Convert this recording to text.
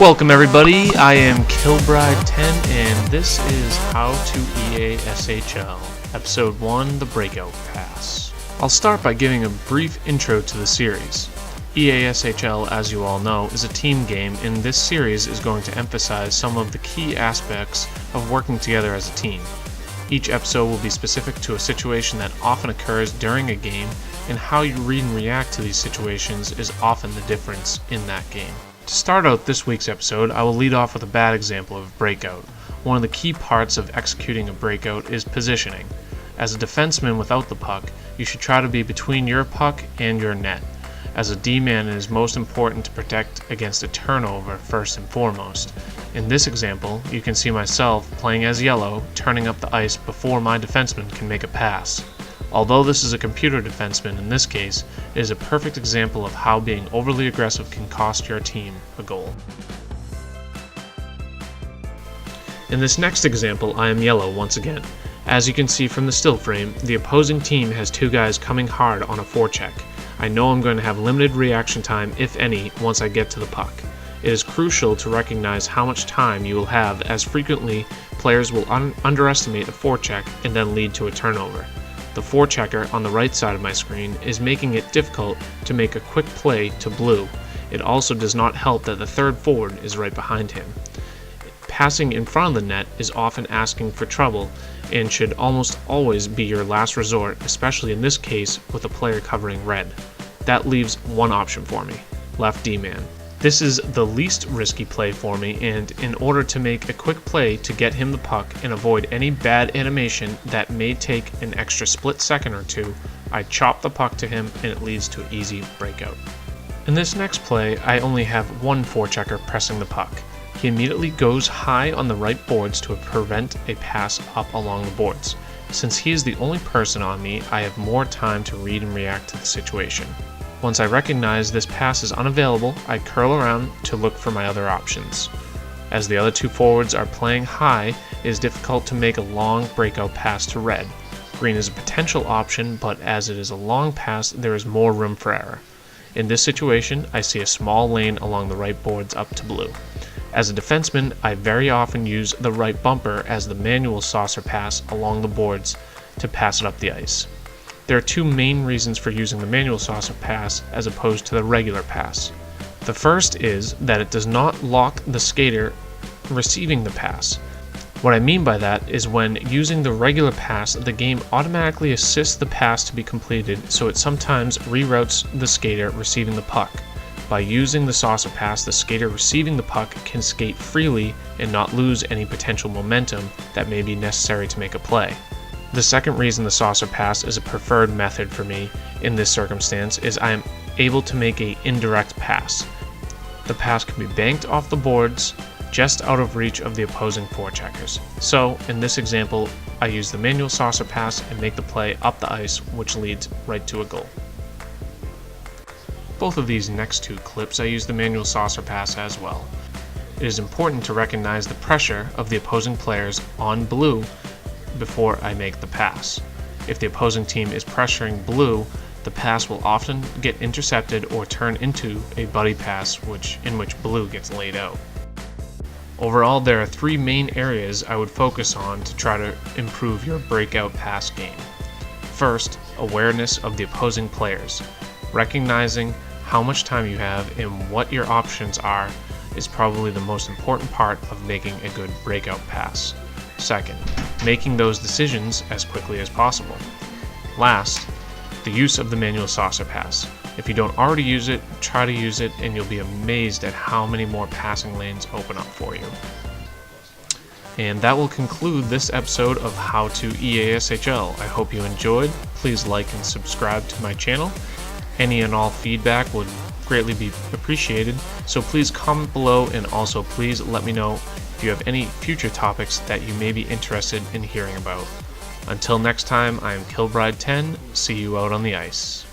Welcome everybody, I am Kilbride10 and this is How to EASHL, Episode 1, the Breakout Pass. I'll start by giving a brief intro to the series. EASHL, as you all know, is a team game, and this series is going to emphasize some of the key aspects of working together as a team. Each episode will be specific to a situation that often occurs during a game, and how you read and react to these situations is often the difference in that game. To start out this week's episode, I will lead off with a bad example of breakout. One of the key parts of executing a breakout is positioning. As a defenseman without the puck, you should try to be between your puck and your net. As a D-man, it is most important to protect against a turnover first and foremost. In this example, you can see myself playing as yellow, turning up the ice before my defenseman can make a pass. Although this is a computer defenseman in this case, it is a perfect example of how being overly aggressive can cost your team a goal. In this next example, I am yellow once again. As you can see from the still frame, the opposing team has two guys coming hard on a forecheck. I know I'm going to have limited reaction time, if any, once I get to the puck. It is crucial to recognize how much time you will have, as frequently players will underestimate a forecheck and then lead to a turnover. The forechecker on the right side of my screen is making it difficult to make a quick play to blue. It also does not help that the third forward is right behind him. Passing in front of the net is often asking for trouble and should almost always be your last resort, especially in this case with a player covering red. That leaves one option for me, left D-man. This is the least risky play for me, and in order to make a quick play to get him the puck and avoid any bad animation that may take an extra split second or two, I chop the puck to him and it leads to an easy breakout. In this next play, I only have one forechecker pressing the puck. He immediately goes high on the right boards to prevent a pass up along the boards. Since he is the only person on me, I have more time to read and react to the situation. Once I recognize this pass is unavailable, I curl around to look for my other options. As the other two forwards are playing high, it is difficult to make a long breakout pass to red. Green is a potential option, but as it is a long pass, there is more room for error. In this situation, I see a small lane along the right boards up to blue. As a defenseman, I very often use the right bumper as the manual saucer pass along the boards to pass it up the ice. There are two main reasons for using the manual saucer pass as opposed to the regular pass. The first is that it does not lock the skater receiving the pass. What I mean by that is when using the regular pass, the game automatically assists the pass to be completed, so it sometimes reroutes the skater receiving the puck. By using the saucer pass, the skater receiving the puck can skate freely and not lose any potential momentum that may be necessary to make a play. The second reason the saucer pass is a preferred method for me in this circumstance is I am able to make an indirect pass. The pass can be banked off the boards just out of reach of the opposing forecheckers. So in this example, I use the manual saucer pass and make the play up the ice, which leads right to a goal. Both of these next two clips I use the manual saucer pass as well. It is important to recognize the pressure of the opposing players on blue before I make the pass. If the opposing team is pressuring blue, the pass will often get intercepted or turn into a buddy pass in which blue gets laid out. Overall, there are three main areas I would focus on to try to improve your breakout pass game. First, awareness of the opposing players. Recognizing how much time you have and what your options are is probably the most important part of making a good breakout pass. Second, making those decisions as quickly as possible. Last, the use of the manual saucer pass. If you don't already use it, try to use it and you'll be amazed at how many more passing lanes open up for you. And that will conclude this episode of How to EASHL. I hope you enjoyed. Please like and subscribe to my channel. Any and all feedback would greatly be appreciated, so please comment below, and also please let me know if you have any future topics that you may be interested in hearing about. Until next time, I am Kilbride10. See you out on the ice.